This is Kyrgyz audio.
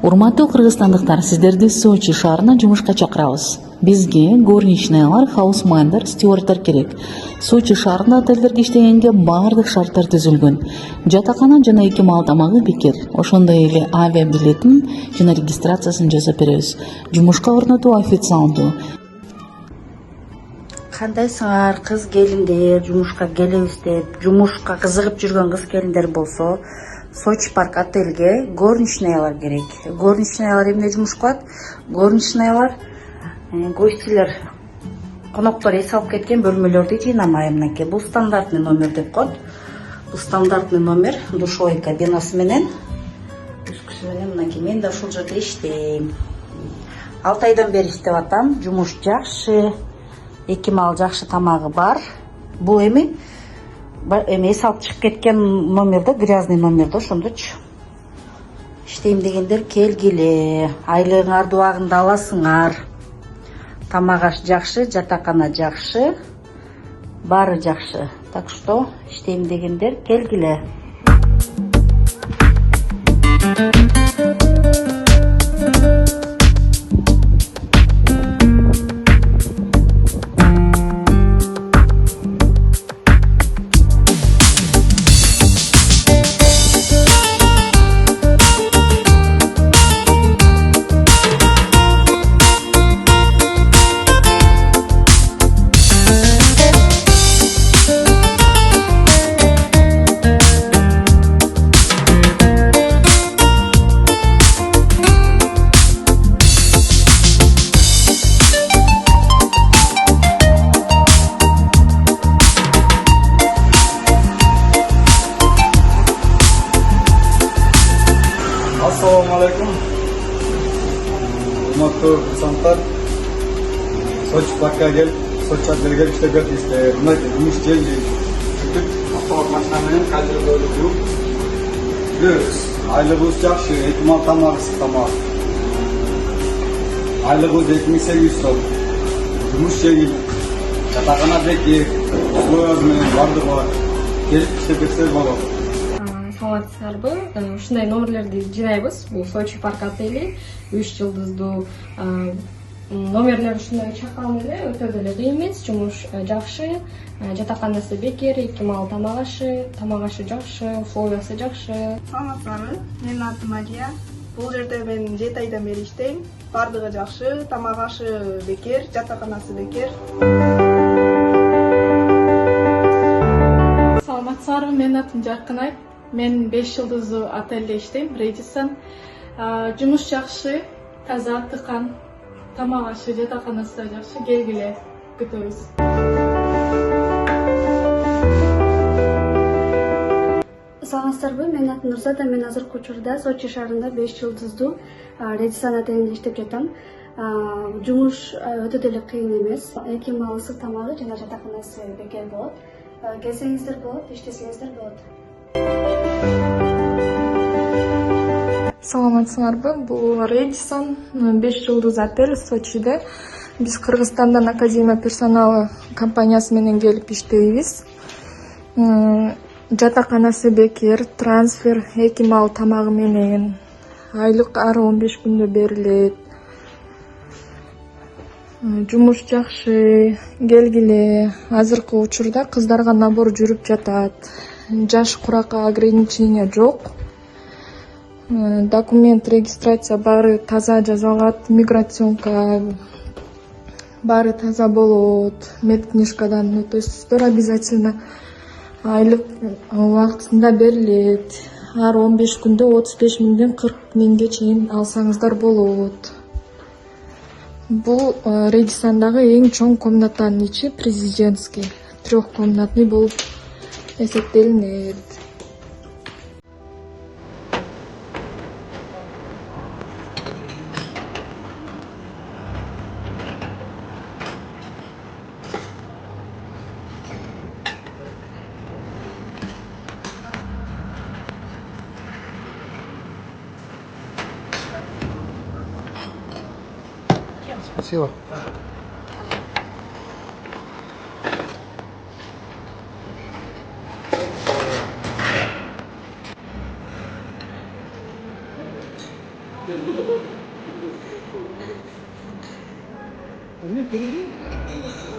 Урматтуу кыргызстандыктар, сиздерди Сочи шаарына жумушка чакырабыз. Бизге горничныйлар, хаусмайндар, стюардтар керек. Сочи шаарында отелдерге иштегенге баардык шарттар түзүлгөн. Жатакана жана 2 мал тамагы бекер. Ошондой эле авиабилетин жана регистрациясын жасап беребиз. Жумушка орнотуу официалдуу. Кандайсыңар кыз келиндер, жумушка келебиз деп, жумушка кызыгып жүргөн кыз келиндер болсо, Сочи парк отельге горничныйлар керек. Горничныйлар эмне жумуш кылат? Горничныйлар гостилер, коноктор эс алып кеткен бөлмөлөрдү жыйнамай, мынакей бул стандартный номер деп коет. Бул стандартный номер, душевой кабинасы менен, үскүсү менен мынакей. Мен да ушул жерде иштейм. 6 айдан бери иштеп атам. Жумуш жакшы. 2 мал жакшы тамагы бар. Бул эми эс алып чыгып кеткен номерде, грязный номерде, ошондочу. Иштейм дегендер келгиле. Айлыгыңарды убагында аласыңар. Тамак аш жакшы, жатакана жакшы, баары жакшы. Так что иштейм дегендер келгиле. Assalamualaikum. Урматтуу курсанттар, Сочи паркка келип, Сочи отелге иштеп кетибиз. Мынакей жумуш жеңил. Сүтүп, автомат машина менен кадрларды жууп жүрөбүз. Айлыгыбыз жакшы, 2 мал тамак, ысык тамак. Айлыгыбыз 2800 сом. Жумуш жеңил. Жатакана бекер, условия менен бардыгы бар. Келип иштеп кетсеңиз болот. Саламатсыздарбы? Ушундай номерлерди жинайбыз. Бул Сочи парк отели 3 жылдыздуу номерлер ушундай чакан эле, өтө деле кыйын эмес. Жумуш жакшы, жатаканасы бекер, 2 мал тамак ашы жакшы, условиясы жакшы. Саламатсыздарбы? Менин атым Мария. Бул жерде мен 7 айдан бери иштейм. Бардыгы жакшы, тамак ашы бекер, жатаканасы бекер. Саламатсыздарбы? Менин атым Жаркынай. Мен 5 жылдыздуу отелде иштейм, Редисон. Жумуш жакшы, таза, тыкан, тамак ашы, жатаканасы да жакшы. Келгиле, күтөбүз. Саламатсыздарбы? Менин атым Нурзада. Мен азыркы учурда Сочи шаарында 5 жылдыздуу Редисон отелинде иштеп жатам. Жумуш өтө деле кыйын эмес. 2 мал ысык тамагы жана жатаканасы бекер болот. Келсеңиздер болот, иштесеңиздер болот. Саламатсыздарбы? Бул Редисон 5 жылдыз отель Сочиде. Биз Кыргызстандан Академия персоналы компаниясы менен келип иштейбиз. Жатаканасы бекер, трансфер 2 мал тамагы менен. Айлык ар 15 күндө берилет. Жумуш жакшы, келгиле. Азыркы учурда кыздарга набор жүрүп жатат. Жаш куракка ограничение жок. Документ, регистрация баары таза жазалат, миграционка баары таза болот, медкнижкадан өтөсүздөр обязательно. Айлык убактысында берилет. Ар 15 күндө 35 миңден 40 миңге чейин алсаңыздар болот. Бул Редисондагы эң чоң комнатанын ичи президентский, 3-комнатный болуп эсептелинет. Спасибо. Anne,